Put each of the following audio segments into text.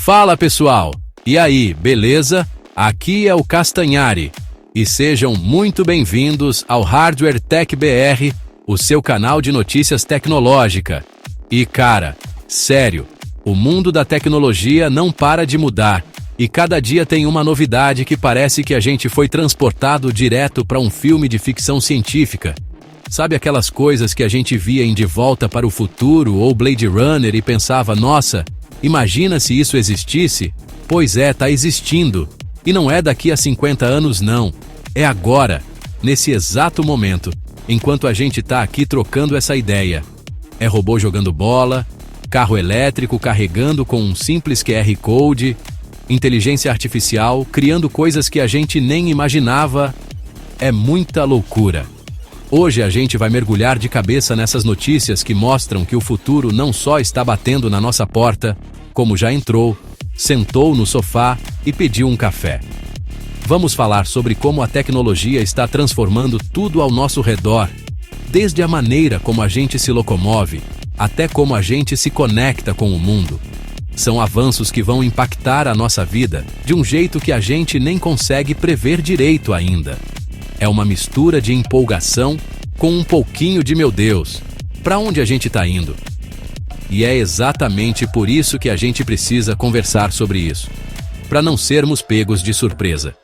Fala pessoal, e aí, beleza? Aqui é o Castanhari, e sejam muito bem-vindos ao Hardware Tech BR, o seu canal de notícias tecnológica. E cara, sério, o mundo da tecnologia não para de mudar, e cada dia tem uma novidade que parece que a gente foi transportado direto para um filme de ficção científica. Sabe aquelas coisas que a gente via em De Volta para o Futuro ou Blade Runner e pensava, nossa, imagina se isso existisse? Pois é, tá existindo. E não é daqui a 50 anos não, é agora, nesse exato momento, enquanto a gente tá aqui trocando essa ideia. É robô jogando bola, carro elétrico carregando com um simples QR Code, inteligência artificial criando coisas que a gente nem imaginava. É muita loucura. Hoje a gente vai mergulhar de cabeça nessas notícias que mostram que o futuro não só está batendo na nossa porta, como já entrou, sentou no sofá e pediu um café. Vamos falar sobre como a tecnologia está transformando tudo ao nosso redor, desde a maneira como a gente se locomove, até como a gente se conecta com o mundo. São avanços que vão impactar a nossa vida de um jeito que a gente nem consegue prever direito ainda. É uma mistura de empolgação com um pouquinho de meu Deus, para onde a gente está indo? E é exatamente por isso que a gente precisa conversar sobre isso, para não sermos pegos de surpresa.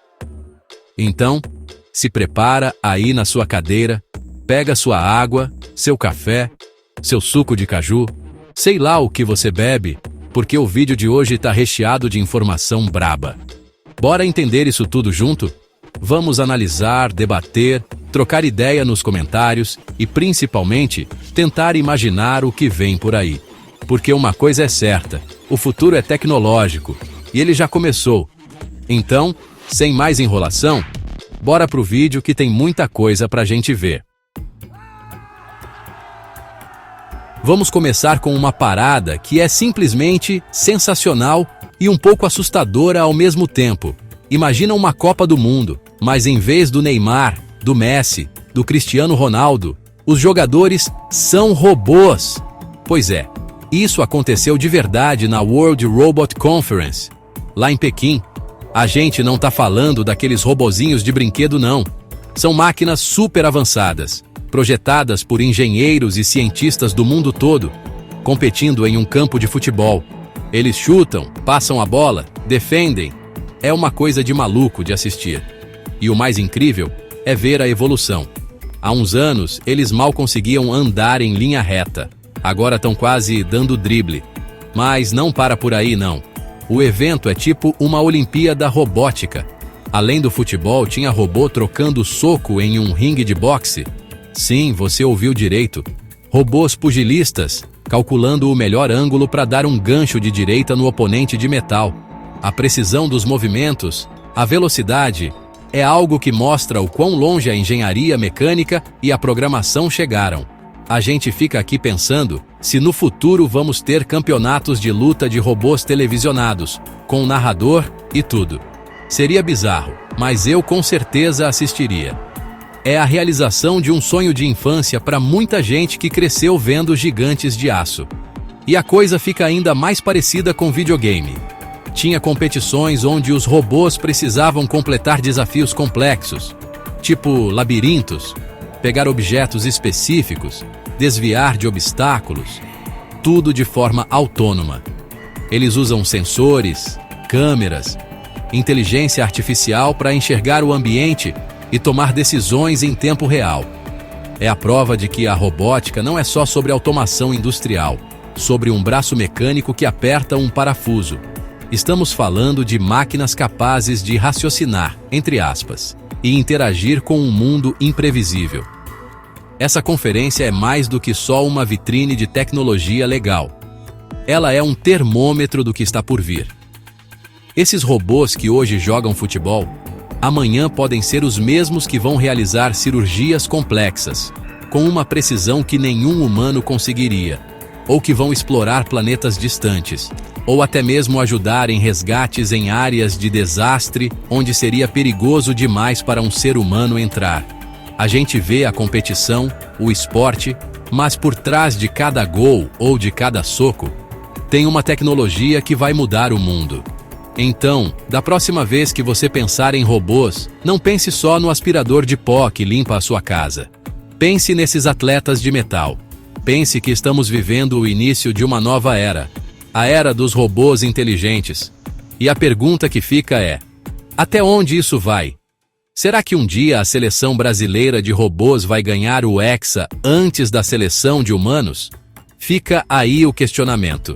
Então, se prepara aí na sua cadeira, pega sua água, seu café, seu suco de caju, sei lá o que você bebe, porque o vídeo de hoje está recheado de informação braba. Bora entender isso tudo junto? Vamos analisar, debater, trocar ideia nos comentários e, principalmente, tentar imaginar o que vem por aí. Porque uma coisa é certa, o futuro é tecnológico e ele já começou. Então, sem mais enrolação, bora pro vídeo que tem muita coisa pra gente ver. Vamos começar com uma parada que é simplesmente sensacional e um pouco assustadora ao mesmo tempo. Imagina uma Copa do Mundo, mas em vez do Neymar, do Messi, do Cristiano Ronaldo, os jogadores são robôs. Pois é, isso aconteceu de verdade na World Robot Conference, lá em Pequim. A gente não tá falando daqueles robozinhos de brinquedo não. São máquinas super avançadas, projetadas por engenheiros e cientistas do mundo todo, competindo em um campo de futebol. Eles chutam, passam a bola, defendem. É uma coisa de maluco de assistir. E o mais incrível é ver a evolução. Há uns anos, eles mal conseguiam andar em linha reta. Agora estão quase dando drible. Mas não para por aí, não. O evento é tipo uma Olimpíada robótica. Além do futebol, tinha robô trocando soco em um ringue de boxe. Sim, você ouviu direito. Robôs pugilistas, calculando o melhor ângulo para dar um gancho de direita no oponente de metal. A precisão dos movimentos, a velocidade, é algo que mostra o quão longe a engenharia mecânica e a programação chegaram. A gente fica aqui pensando se no futuro vamos ter campeonatos de luta de robôs televisionados, com narrador e tudo. Seria bizarro, mas eu com certeza assistiria. É a realização de um sonho de infância para muita gente que cresceu vendo gigantes de aço. E a coisa fica ainda mais parecida com videogame. Tinha competições onde os robôs precisavam completar desafios complexos, tipo labirintos, pegar objetos específicos, desviar de obstáculos, tudo de forma autônoma. Eles usam sensores, câmeras, inteligência artificial para enxergar o ambiente e tomar decisões em tempo real. É a prova de que a robótica não é só sobre automação industrial, sobre um braço mecânico que aperta um parafuso. Estamos falando de máquinas capazes de raciocinar, entre aspas, e interagir com um mundo imprevisível. Essa conferência é mais do que só uma vitrine de tecnologia legal. Ela é um termômetro do que está por vir. Esses robôs que hoje jogam futebol, amanhã podem ser os mesmos que vão realizar cirurgias complexas, com uma precisão que nenhum humano conseguiria, ou que vão explorar planetas distantes, ou até mesmo ajudar em resgates em áreas de desastre onde seria perigoso demais para um ser humano entrar. A gente vê a competição, o esporte, mas por trás de cada gol ou de cada soco, tem uma tecnologia que vai mudar o mundo. Então, da próxima vez que você pensar em robôs, não pense só no aspirador de pó que limpa a sua casa. Pense nesses atletas de metal. Pense que estamos vivendo o início de uma nova era, a era dos robôs inteligentes. E a pergunta que fica é: até onde isso vai? Será que um dia a seleção brasileira de robôs vai ganhar o Hexa antes da seleção de humanos? Fica aí o questionamento.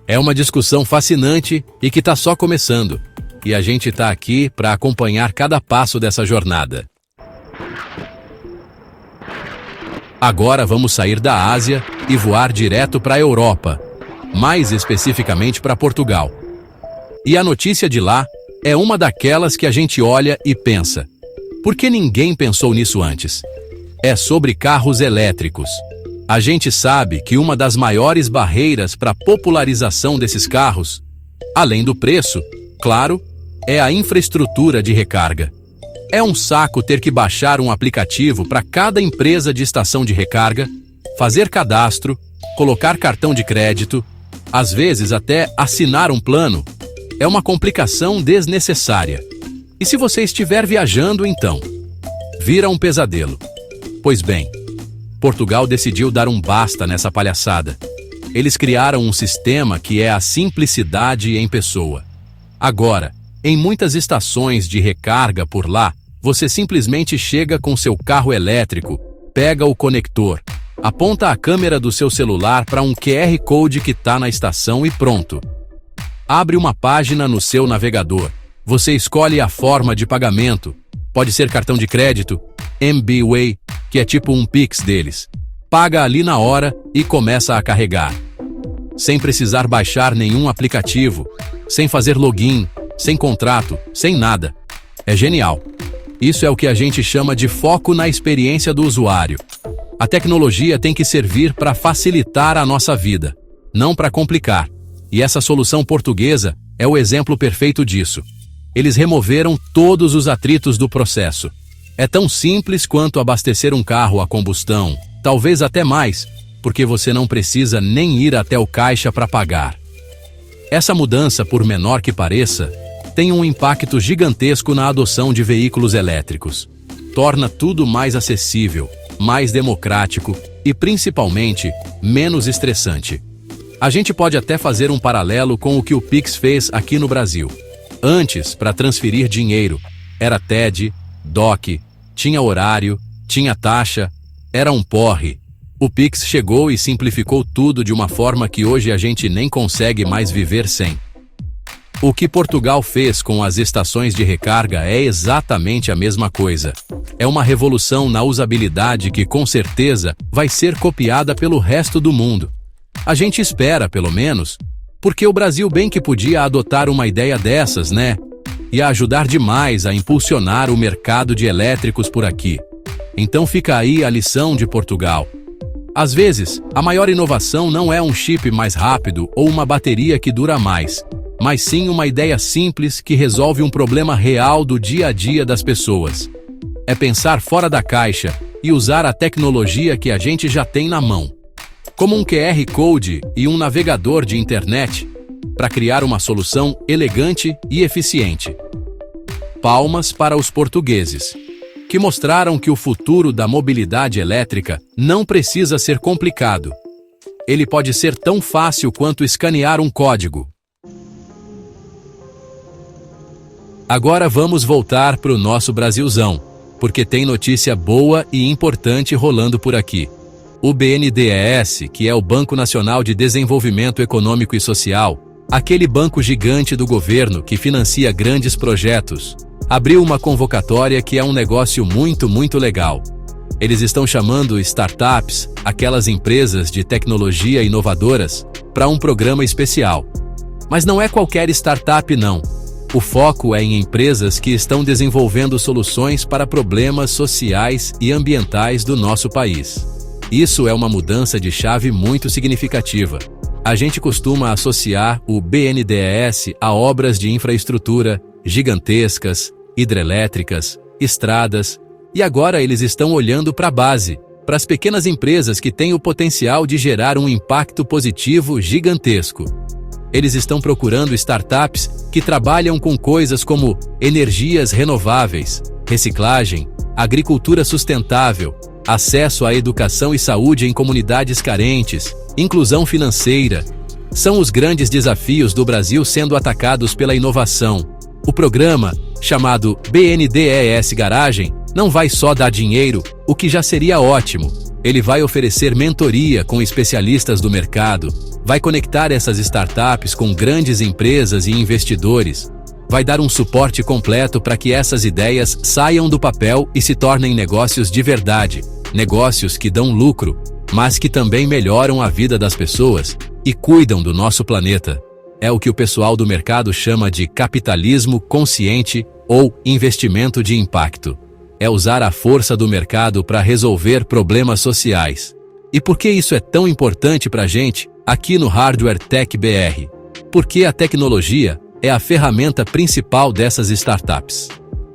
É uma discussão fascinante e que está só começando. E a gente está aqui para acompanhar cada passo dessa jornada. Agora vamos sair da Ásia e voar direto para a Europa, mais especificamente para Portugal. E a notícia de lá é uma daquelas que a gente olha e pensa: por que ninguém pensou nisso antes? É sobre carros elétricos. A gente sabe que uma das maiores barreiras para a popularização desses carros, além do preço, claro, é a infraestrutura de recarga. É um saco ter que baixar um aplicativo para cada empresa de estação de recarga, fazer cadastro, colocar cartão de crédito, às vezes até assinar um plano. É uma complicação desnecessária. E se você estiver viajando, então, vira um pesadelo. Pois bem, Portugal decidiu dar um basta nessa palhaçada. Eles criaram um sistema que é a simplicidade em pessoa. Agora, em muitas estações de recarga por lá, você simplesmente chega com seu carro elétrico, pega o conector, aponta a câmera do seu celular para um QR Code que está na estação e pronto. Abre uma página no seu navegador. Você escolhe a forma de pagamento. Pode ser cartão de crédito, MBWay, que é tipo um Pix deles. Paga ali na hora e começa a carregar. Sem precisar baixar nenhum aplicativo, sem fazer login, sem contrato, sem nada. É genial. Isso é o que a gente chama de foco na experiência do usuário. A tecnologia tem que servir para facilitar a nossa vida, não para complicar. E essa solução portuguesa é o exemplo perfeito disso. Eles removeram todos os atritos do processo. É tão simples quanto abastecer um carro a combustão, talvez até mais, porque você não precisa nem ir até o caixa para pagar. Essa mudança, por menor que pareça, tem um impacto gigantesco na adoção de veículos elétricos. Torna tudo mais acessível, mais democrático e, principalmente, menos estressante. A gente pode até fazer um paralelo com o que o Pix fez aqui no Brasil. Antes, para transferir dinheiro, era TED, DOC, tinha horário, tinha taxa, era um porre. O Pix chegou e simplificou tudo de uma forma que hoje a gente nem consegue mais viver sem. O que Portugal fez com as estações de recarga é exatamente a mesma coisa. É uma revolução na usabilidade que com certeza vai ser copiada pelo resto do mundo. A gente espera, pelo menos, porque o Brasil bem que podia adotar uma ideia dessas, né? Ia ajudar demais a impulsionar o mercado de elétricos por aqui. Então fica aí a lição de Portugal. Às vezes, a maior inovação não é um chip mais rápido ou uma bateria que dura mais, mas sim uma ideia simples que resolve um problema real do dia a dia das pessoas. É pensar fora da caixa e usar a tecnologia que a gente já tem na mão, como um QR Code e um navegador de internet, para criar uma solução elegante e eficiente. Palmas para os portugueses, que mostraram que o futuro da mobilidade elétrica não precisa ser complicado. Ele pode ser tão fácil quanto escanear um código. Agora vamos voltar para o nosso Brasilzão, porque tem notícia boa e importante rolando por aqui. O BNDES, que é o Banco Nacional de Desenvolvimento Econômico e Social, aquele banco gigante do governo que financia grandes projetos, abriu uma convocatória que é um negócio muito legal. Eles estão chamando startups, aquelas empresas de tecnologia inovadoras, para um programa especial. Mas não é qualquer startup não. O foco é em empresas que estão desenvolvendo soluções para problemas sociais e ambientais do nosso país. Isso é uma mudança de chave muito significativa. A gente costuma associar o BNDES a obras de infraestrutura gigantescas, hidrelétricas, estradas, e agora eles estão olhando para a base, para as pequenas empresas que têm o potencial de gerar um impacto positivo gigantesco. Eles estão procurando startups que trabalham com coisas como energias renováveis, reciclagem, agricultura sustentável, acesso à educação e saúde em comunidades carentes, inclusão financeira. São os grandes desafios do Brasil sendo atacados pela inovação. O programa, chamado BNDES Garagem, não vai só dar dinheiro, o que já seria ótimo. Ele vai oferecer mentoria com especialistas do mercado, vai conectar essas startups com grandes empresas e investidores, vai dar um suporte completo para que essas ideias saiam do papel e se tornem negócios de verdade, negócios que dão lucro, mas que também melhoram a vida das pessoas e cuidam do nosso planeta. É o que o pessoal do mercado chama de capitalismo consciente ou investimento de impacto. É usar a força do mercado para resolver problemas sociais. E por que isso é tão importante para a gente, aqui no Hardware Tech BR? Porque a tecnologia é a ferramenta principal dessas startups.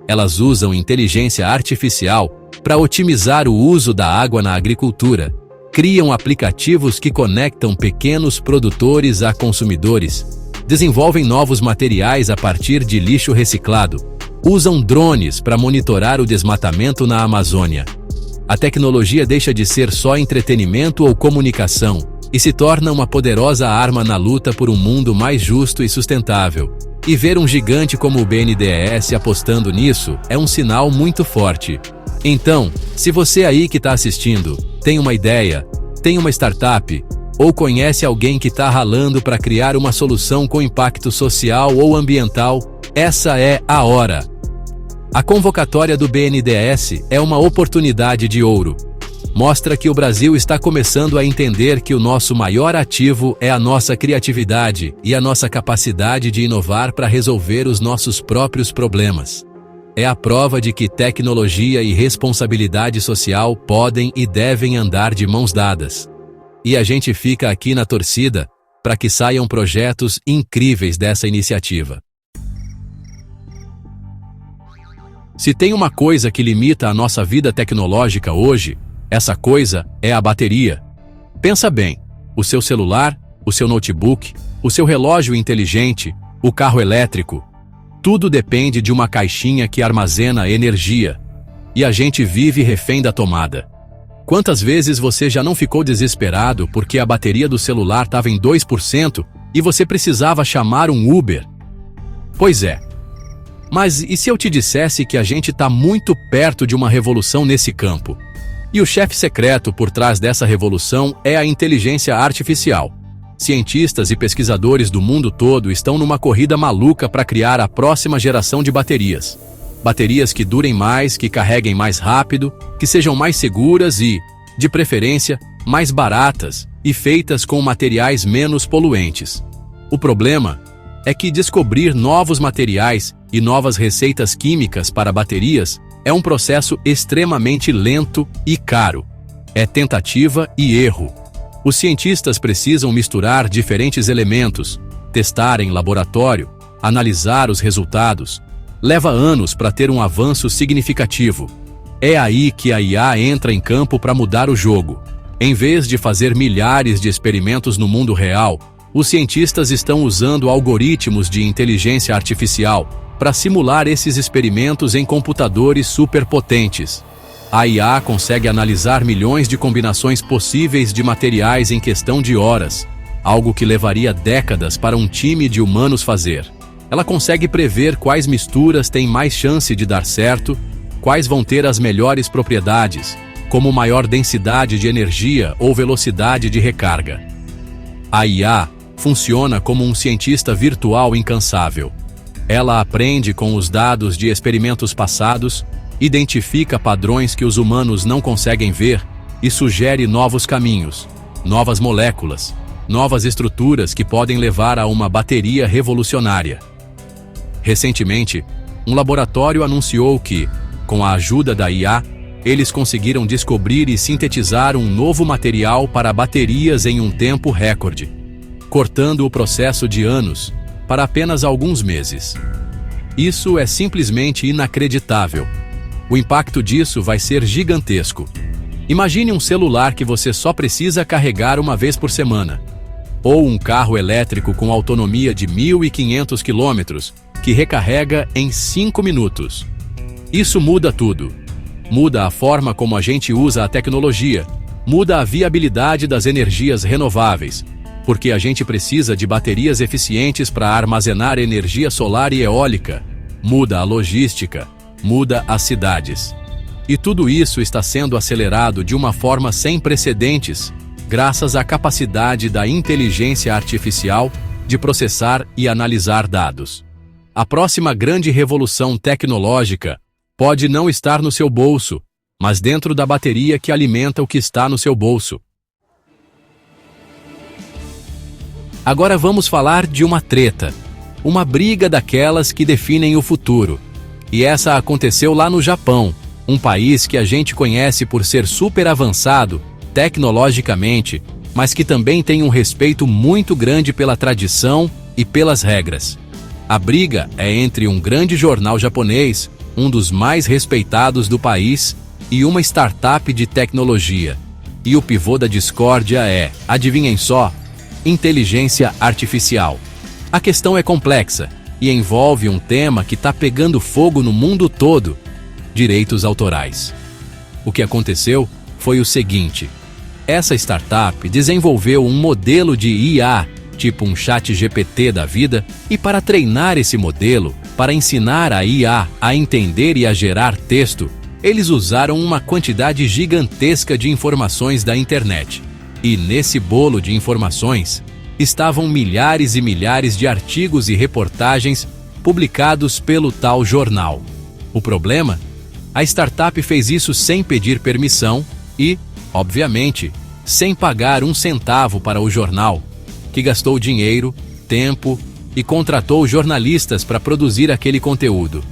Elas usam inteligência artificial para otimizar o uso da água na agricultura, criam aplicativos que conectam pequenos produtores a consumidores, desenvolvem novos materiais a partir de lixo reciclado, usam drones para monitorar o desmatamento na Amazônia. A tecnologia deixa de ser só entretenimento ou comunicação e se torna uma poderosa arma na luta por um mundo mais justo e sustentável. E ver um gigante como o BNDES apostando nisso é um sinal muito forte. Então, se você aí que está assistindo tem uma ideia, tem uma startup, ou conhece alguém que está ralando para criar uma solução com impacto social ou ambiental, essa é a hora. A convocatória do BNDES é uma oportunidade de ouro. Mostra que o Brasil está começando a entender que o nosso maior ativo é a nossa criatividade e a nossa capacidade de inovar para resolver os nossos próprios problemas. É a prova de que tecnologia e responsabilidade social podem e devem andar de mãos dadas. E a gente fica aqui na torcida para que saiam projetos incríveis dessa iniciativa. Se tem uma coisa que limita a nossa vida tecnológica hoje, essa coisa é a bateria. Pensa bem, o seu celular, o seu notebook, o seu relógio inteligente, o carro elétrico, tudo depende de uma caixinha que armazena energia. E a gente vive refém da tomada. Quantas vezes você já não ficou desesperado porque a bateria do celular estava em 2% e você precisava chamar um Uber? Pois é. Mas e se eu te dissesse que a gente está muito perto de uma revolução nesse campo? E o chefe secreto por trás dessa revolução é a inteligência artificial. Cientistas e pesquisadores do mundo todo estão numa corrida maluca para criar a próxima geração de baterias. Baterias que durem mais, que carreguem mais rápido, que sejam mais seguras e, de preferência, mais baratas e feitas com materiais menos poluentes. O problema é que descobrir novos materiais e novas receitas químicas para baterias é um processo extremamente lento e caro. É tentativa e erro. Os cientistas precisam misturar diferentes elementos, testar em laboratório, analisar os resultados. Leva anos para ter um avanço significativo. É aí que a IA entra em campo para mudar o jogo. Em vez de fazer milhares de experimentos no mundo real, os cientistas estão usando algoritmos de inteligência artificial para simular esses experimentos em computadores superpotentes. A IA consegue analisar milhões de combinações possíveis de materiais em questão de horas, algo que levaria décadas para um time de humanos fazer. Ela consegue prever quais misturas têm mais chance de dar certo, quais vão ter as melhores propriedades, como maior densidade de energia ou velocidade de recarga. A IA funciona como um cientista virtual incansável. Ela aprende com os dados de experimentos passados, identifica padrões que os humanos não conseguem ver e sugere novos caminhos, novas moléculas, novas estruturas que podem levar a uma bateria revolucionária. Recentemente, um laboratório anunciou que, com a ajuda da IA, eles conseguiram descobrir e sintetizar um novo material para baterias em um tempo recorde, cortando o processo de anos para apenas alguns meses. Isso é simplesmente inacreditável. O impacto disso vai ser gigantesco. Imagine um celular que você só precisa carregar uma vez por semana. Ou um carro elétrico com autonomia de 1.500 quilômetros, que recarrega em 5 minutos. Isso muda tudo. Muda a forma como a gente usa a tecnologia, muda a viabilidade das energias renováveis, porque a gente precisa de baterias eficientes para armazenar energia solar e eólica, muda a logística, muda as cidades. E tudo isso está sendo acelerado de uma forma sem precedentes, graças à capacidade da inteligência artificial de processar e analisar dados. A próxima grande revolução tecnológica pode não estar no seu bolso, mas dentro da bateria que alimenta o que está no seu bolso. Agora vamos falar de uma treta, uma briga daquelas que definem o futuro. E essa aconteceu lá no Japão, um país que a gente conhece por ser super avançado tecnologicamente, mas que também tem um respeito muito grande pela tradição e pelas regras. A briga é entre um grande jornal japonês, um dos mais respeitados do país, e uma startup de tecnologia. E o pivô da discórdia é, adivinhem só, inteligência artificial. A questão é complexa e envolve um tema que está pegando fogo no mundo todo: direitos autorais. O que aconteceu foi o seguinte: essa startup desenvolveu um modelo de IA, tipo um chat GPT da vida, e para treinar esse modelo, para ensinar a IA a entender e a gerar texto, eles usaram uma quantidade gigantesca de informações da internet. E nesse bolo de informações estavam milhares e milhares de artigos e reportagens publicados pelo tal jornal. O problema? A startup fez isso sem pedir permissão e, obviamente, sem pagar um centavo para o jornal, que gastou dinheiro, tempo e contratou jornalistas para produzir aquele conteúdo.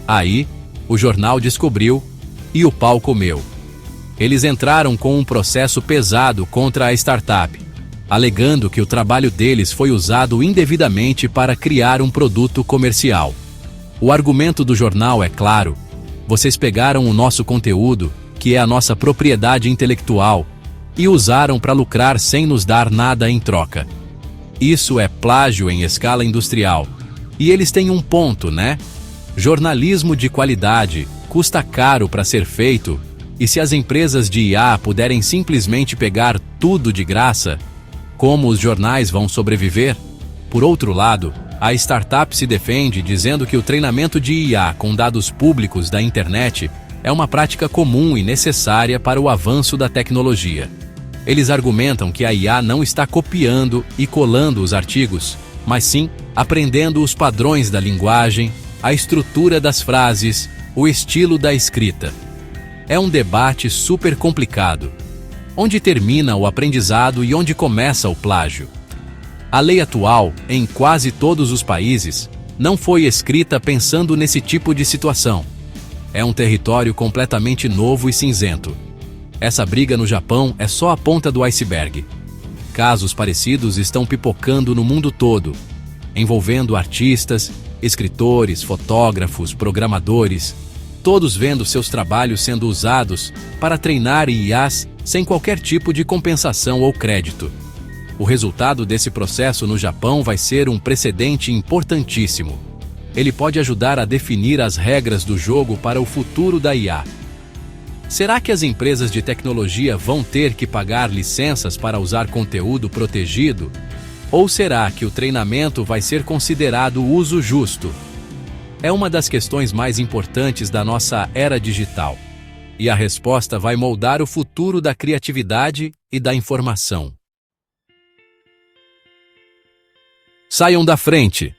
Aí, o jornal descobriu e o pau comeu. Eles entraram com um processo pesado contra a startup, alegando que o trabalho deles foi usado indevidamente para criar um produto comercial. O argumento do jornal é claro: vocês pegaram o nosso conteúdo, que é a nossa propriedade intelectual, e usaram para lucrar sem nos dar nada em troca. Isso é plágio em escala industrial. E eles têm um ponto, né? Jornalismo de qualidade custa caro para ser feito, e se as empresas de IA puderem simplesmente pegar tudo de graça, como os jornais vão sobreviver? Por outro lado, a startup se defende dizendo que o treinamento de IA com dados públicos da internet é uma prática comum e necessária para o avanço da tecnologia. Eles argumentam que a IA não está copiando e colando os artigos, mas sim aprendendo os padrões da linguagem, a estrutura das frases, o estilo da escrita. É um debate super complicado. Onde termina o aprendizado e onde começa o plágio? A lei atual, em quase todos os países, não foi escrita pensando nesse tipo de situação. É um território completamente novo e cinzento. Essa briga no Japão é só a ponta do iceberg. Casos parecidos estão pipocando no mundo todo, envolvendo artistas, escritores, fotógrafos, programadores, todos vendo seus trabalhos sendo usados para treinar IAs sem qualquer tipo de compensação ou crédito. O resultado desse processo no Japão vai ser um precedente importantíssimo. Ele pode ajudar a definir as regras do jogo para o futuro da IA. Será que as empresas de tecnologia vão ter que pagar licenças para usar conteúdo protegido? Ou será que o treinamento vai ser considerado uso justo? É uma das questões mais importantes da nossa era digital. E a resposta vai moldar o futuro da criatividade e da informação. Saiam da frente,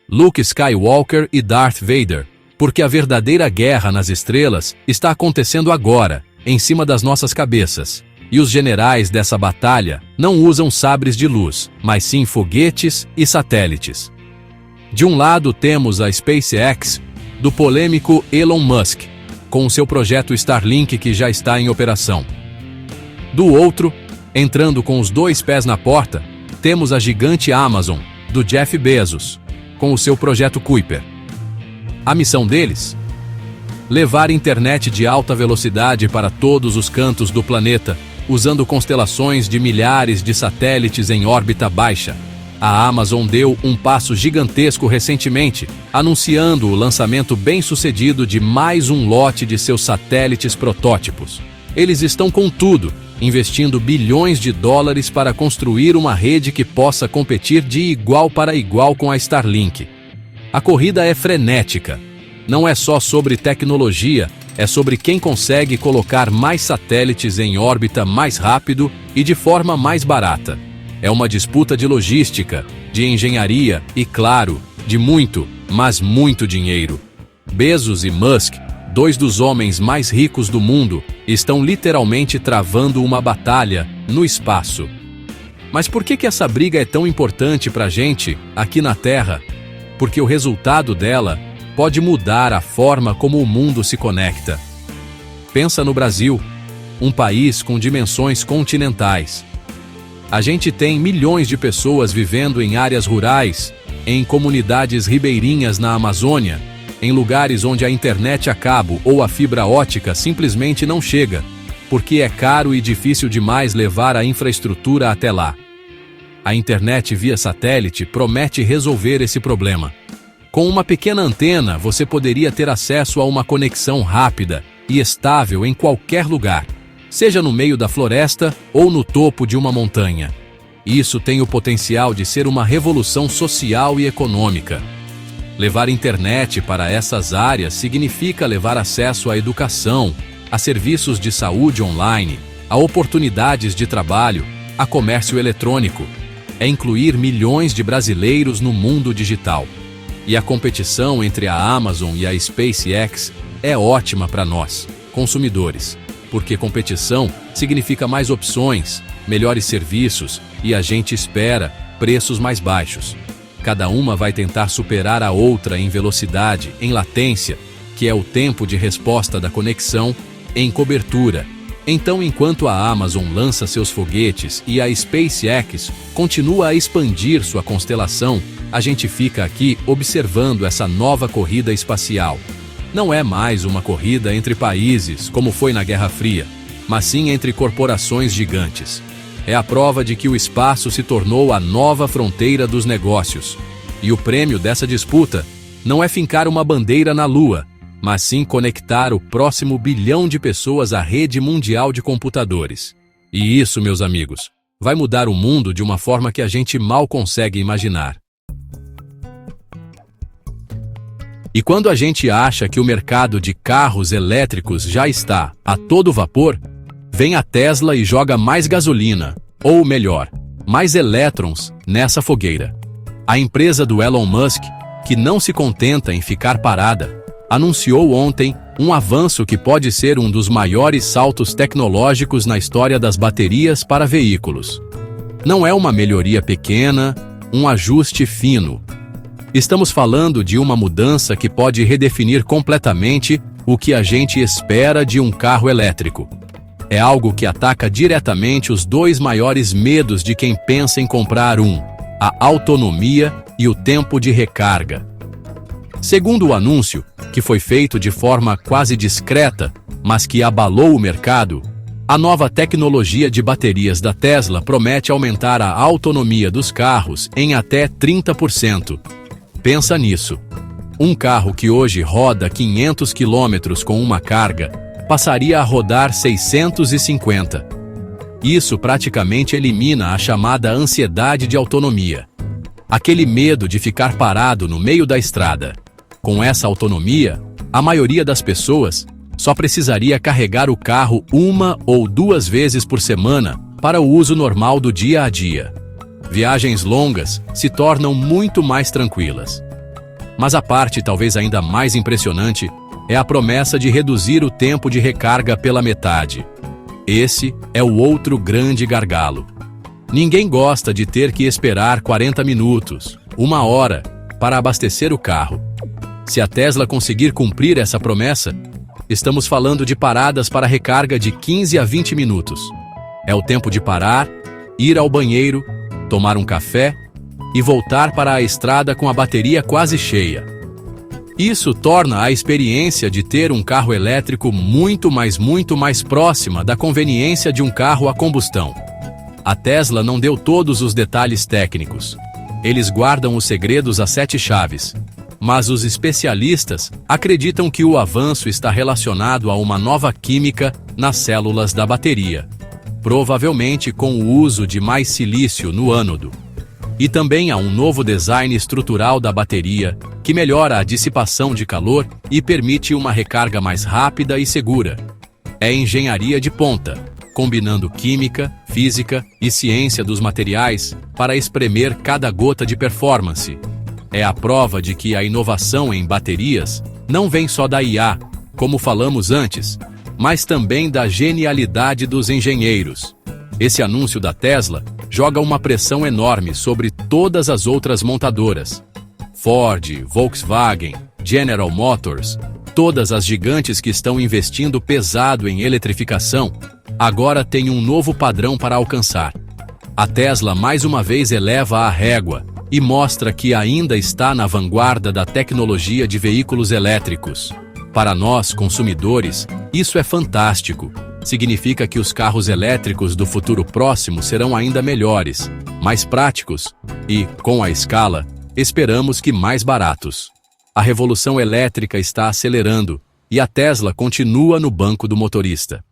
Luke Skywalker e Darth Vader, porque a verdadeira guerra nas estrelas está acontecendo agora, em cima das nossas cabeças. E os generais dessa batalha não usam sabres de luz, mas sim foguetes e satélites. De um lado temos a SpaceX, do polêmico Elon Musk, com seu projeto Starlink que já está em operação. Do outro, entrando com os 2 pés na porta, temos a gigante Amazon, do Jeff Bezos, com o seu projeto Kuiper. A missão deles? Levar internet de alta velocidade para todos os cantos do planeta, usando constelações de milhares de satélites em órbita baixa. A Amazon deu um passo gigantesco recentemente, anunciando o lançamento bem-sucedido de mais um lote de seus satélites protótipos. Eles estão com tudo, investindo bilhões de dólares para construir uma rede que possa competir de igual para igual com a Starlink. A corrida é frenética. Não é só sobre tecnologia, é sobre quem consegue colocar mais satélites em órbita mais rápido e de forma mais barata. É uma disputa de logística, de engenharia e, claro, de muito, mas muito dinheiro. Bezos e Musk, dois dos homens mais ricos do mundo, estão literalmente travando uma batalha no espaço. Mas por que essa briga é tão importante para a gente, aqui na Terra? Porque o resultado dela pode mudar a forma como o mundo se conecta. Pensa no Brasil, um país com dimensões continentais. A gente tem milhões de pessoas vivendo em áreas rurais, em comunidades ribeirinhas na Amazônia, em lugares onde a internet a cabo ou a fibra ótica simplesmente não chega, porque é caro e difícil demais levar a infraestrutura até lá. A internet via satélite promete resolver esse problema. Com uma pequena antena, você poderia ter acesso a uma conexão rápida e estável em qualquer lugar, seja no meio da floresta ou no topo de uma montanha. Isso tem o potencial de ser uma revolução social e econômica. Levar internet para essas áreas significa levar acesso à educação, a serviços de saúde online, a oportunidades de trabalho, a comércio eletrônico. É incluir milhões de brasileiros no mundo digital. E a competição entre a Amazon e a SpaceX é ótima para nós, consumidores, porque competição significa mais opções, melhores serviços e a gente espera preços mais baixos. Cada uma vai tentar superar a outra em velocidade, em latência, que é o tempo de resposta da conexão, em cobertura. Então, enquanto a Amazon lança seus foguetes e a SpaceX continua a expandir sua constelação, a gente fica aqui observando essa nova corrida espacial. Não é mais uma corrida entre países, como foi na Guerra Fria, mas sim entre corporações gigantes. É a prova de que o espaço se tornou a nova fronteira dos negócios. E o prêmio dessa disputa não é fincar uma bandeira na Lua, mas sim conectar o próximo bilhão de pessoas à rede mundial de computadores. E isso, meus amigos, vai mudar o mundo de uma forma que a gente mal consegue imaginar. E quando a gente acha que o mercado de carros elétricos já está a todo vapor, vem a Tesla e joga mais gasolina, ou melhor, mais elétrons nessa fogueira. A empresa do Elon Musk, que não se contenta em ficar parada, anunciou ontem um avanço que pode ser um dos maiores saltos tecnológicos na história das baterias para veículos. Não é uma melhoria pequena, um ajuste fino. Estamos falando de uma mudança que pode redefinir completamente o que a gente espera de um carro elétrico. É algo que ataca diretamente os dois maiores medos de quem pensa em comprar um: a autonomia e o tempo de recarga. Segundo o anúncio, que foi feito de forma quase discreta, mas que abalou o mercado, a nova tecnologia de baterias da Tesla promete aumentar a autonomia dos carros em até 30%. Pensa nisso. Um carro que hoje roda 500 km com uma carga, passaria a rodar 650. Isso praticamente elimina a chamada ansiedade de autonomia. Aquele medo de ficar parado no meio da estrada. Com essa autonomia, a maioria das pessoas só precisaria carregar o carro 1 ou 2 vezes por semana para o uso normal do dia a dia. Viagens longas se tornam muito mais tranquilas. Mas a parte talvez ainda mais impressionante é a promessa de reduzir o tempo de recarga pela metade. Esse é o outro grande gargalo. Ninguém gosta de ter que esperar 40 minutos, 1 hora, para abastecer o carro. Se a Tesla conseguir cumprir essa promessa, estamos falando de paradas para recarga de 15 a 20 minutos. É o tempo de parar, ir ao banheiro, tomar um café e voltar para a estrada com a bateria quase cheia. Isso torna a experiência de ter um carro elétrico muito mais próxima da conveniência de um carro a combustão. A Tesla não deu todos os detalhes técnicos. Eles guardam os segredos a 7 chaves. Mas os especialistas acreditam que o avanço está relacionado a uma nova química nas células da bateria, provavelmente com o uso de mais silício no ânodo. E também há um novo design estrutural da bateria que melhora a dissipação de calor e permite uma recarga mais rápida e segura. É engenharia de ponta, combinando química, física e ciência dos materiais para espremer cada gota de performance. É a prova de que a inovação em baterias não vem só da IA, como falamos antes, mas também da genialidade dos engenheiros. Esse anúncio da Tesla joga uma pressão enorme sobre todas as outras montadoras. Ford, Volkswagen, General Motors, todas as gigantes que estão investindo pesado em eletrificação, agora têm um novo padrão para alcançar. A Tesla mais uma vez eleva a régua e mostra que ainda está na vanguarda da tecnologia de veículos elétricos. Para nós, consumidores, isso é fantástico. Significa que os carros elétricos do futuro próximo serão ainda melhores, mais práticos e, com a escala, esperamos que mais baratos. A revolução elétrica está acelerando e a Tesla continua no banco do motorista.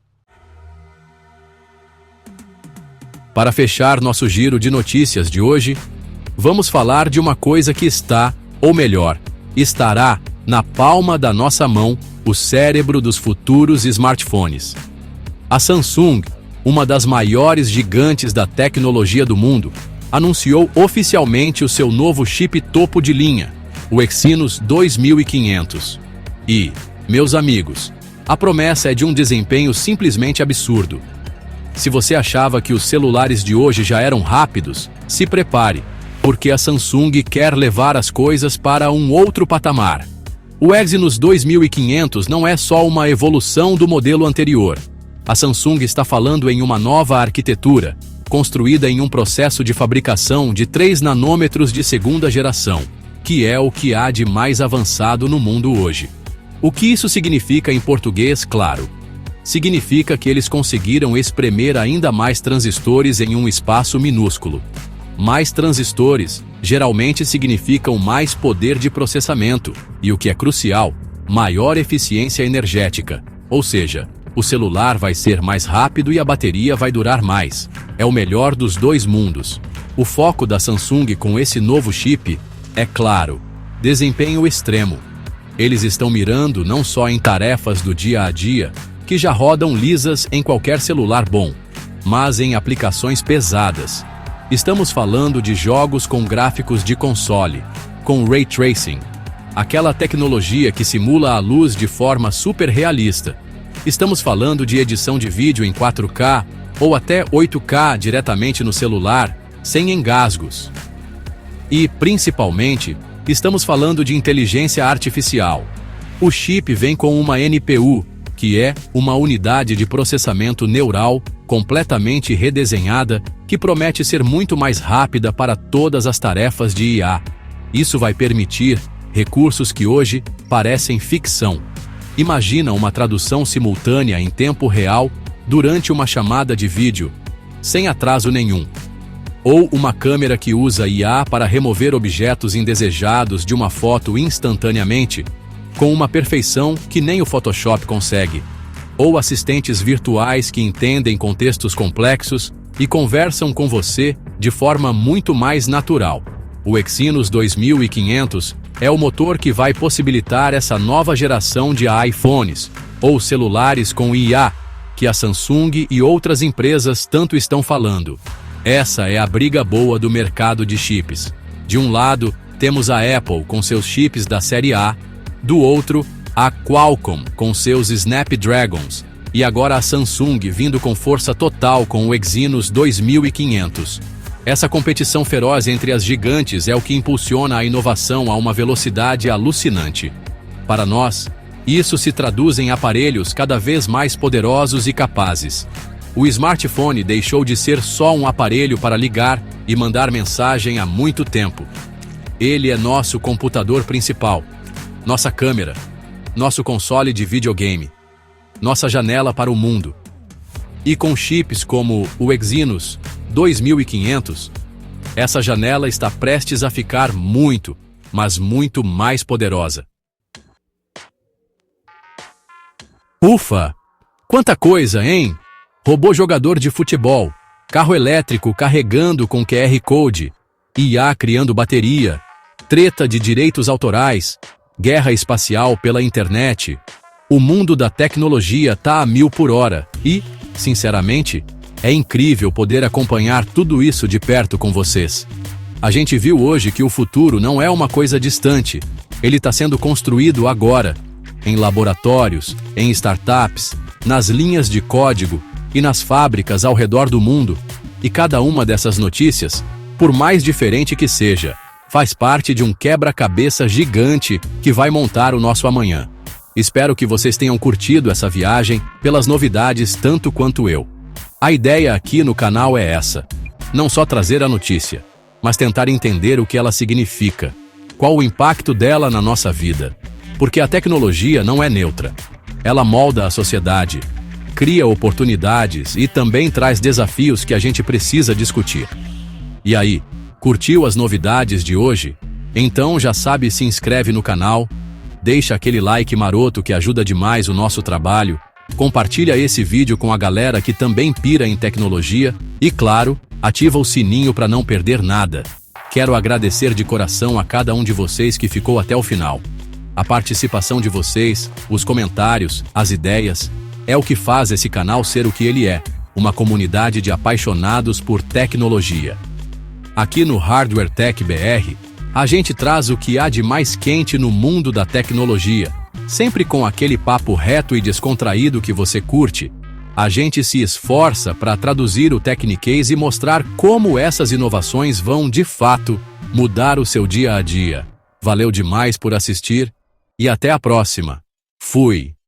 Para fechar nosso giro de notícias de hoje, vamos falar de uma coisa que está, ou melhor, estará na palma da nossa mão, o cérebro dos futuros smartphones. A Samsung, uma das maiores gigantes da tecnologia do mundo, anunciou oficialmente o seu novo chip topo de linha, o Exynos 2500. E, meus amigos, a promessa é de um desempenho simplesmente absurdo. Se você achava que os celulares de hoje já eram rápidos, se prepare, porque a Samsung quer levar as coisas para um outro patamar. O Exynos 2500 não é só uma evolução do modelo anterior. A Samsung está falando em uma nova arquitetura, construída em um processo de fabricação de 3 nanômetros de segunda geração, que é o que há de mais avançado no mundo hoje. O que isso significa em português, claro? Significa que eles conseguiram espremer ainda mais transistores em um espaço minúsculo. Mais transistores geralmente significam mais poder de processamento e, o que é crucial, maior eficiência energética, ou seja, o celular vai ser mais rápido e a bateria vai durar mais. É o melhor dos dois mundos. O foco da Samsung com esse novo chip é claro, desempenho extremo. Eles estão mirando não só em tarefas do dia a dia, que já rodam lisas em qualquer celular bom, mas em aplicações pesadas. Estamos falando de jogos com gráficos de console, com Ray Tracing, aquela tecnologia que simula a luz de forma super realista. Estamos falando de edição de vídeo em 4K ou até 8K diretamente no celular, sem engasgos. E, principalmente, estamos falando de inteligência artificial. O chip vem com uma NPU, que é uma unidade de processamento neural completamente redesenhada que promete ser muito mais rápida para todas as tarefas de IA. Isso vai permitir recursos que hoje parecem ficção. Imagina uma tradução simultânea em tempo real durante uma chamada de vídeo, sem atraso nenhum. Ou uma câmera que usa IA para remover objetos indesejados de uma foto instantaneamente, com uma perfeição que nem o Photoshop consegue. Ou assistentes virtuais que entendem contextos complexos e conversam com você de forma muito mais natural. O Exynos 2500 é o motor que vai possibilitar essa nova geração de iPhones, ou celulares com IA, que a Samsung e outras empresas tanto estão falando. Essa é a briga boa do mercado de chips. De um lado, temos a Apple com seus chips da série A, do outro, a Qualcomm com seus Snapdragons, e agora a Samsung vindo com força total com o Exynos 2500. Essa competição feroz entre as gigantes é o que impulsiona a inovação a uma velocidade alucinante. Para nós, isso se traduz em aparelhos cada vez mais poderosos e capazes. O smartphone deixou de ser só um aparelho para ligar e mandar mensagem há muito tempo. Ele é nosso computador principal, nossa câmera, nosso console de videogame, nossa janela para o mundo. E com chips como o Exynos 2500, essa janela está prestes a ficar muito, mas muito mais poderosa. Ufa! Quanta coisa, hein? Robô jogador de futebol, carro elétrico carregando com QR Code, IA criando bateria, treta de direitos autorais, guerra espacial pela internet. O mundo da tecnologia tá a 1000 por hora e, sinceramente, é incrível poder acompanhar tudo isso de perto com vocês. A gente viu hoje que o futuro não é uma coisa distante, ele está sendo construído agora, em laboratórios, em startups, nas linhas de código e nas fábricas ao redor do mundo. E cada uma dessas notícias, por mais diferente que seja, faz parte de um quebra-cabeça gigante que vai montar o nosso amanhã. Espero que vocês tenham curtido essa viagem pelas novidades tanto quanto eu. A ideia aqui no canal é essa: não só trazer a notícia, mas tentar entender o que ela significa, qual o impacto dela na nossa vida. Porque a tecnologia não é neutra. Ela molda a sociedade, cria oportunidades e também traz desafios que a gente precisa discutir. E aí, curtiu as novidades de hoje? Então já sabe, se inscreve no canal, deixa aquele like maroto que ajuda demais o nosso trabalho, compartilha esse vídeo com a galera que também pira em tecnologia e, claro, ativa o sininho para não perder nada. Quero agradecer de coração a cada um de vocês que ficou até o final. A participação de vocês, os comentários, as ideias, é o que faz esse canal ser o que ele é, uma comunidade de apaixonados por tecnologia. Aqui no Hardware Tech BR, a gente traz o que há de mais quente no mundo da tecnologia, sempre com aquele papo reto e descontraído que você curte. A gente se esforça para traduzir o Technicase e mostrar como essas inovações vão, de fato, mudar o seu dia a dia. Valeu demais por assistir e até a próxima. Fui!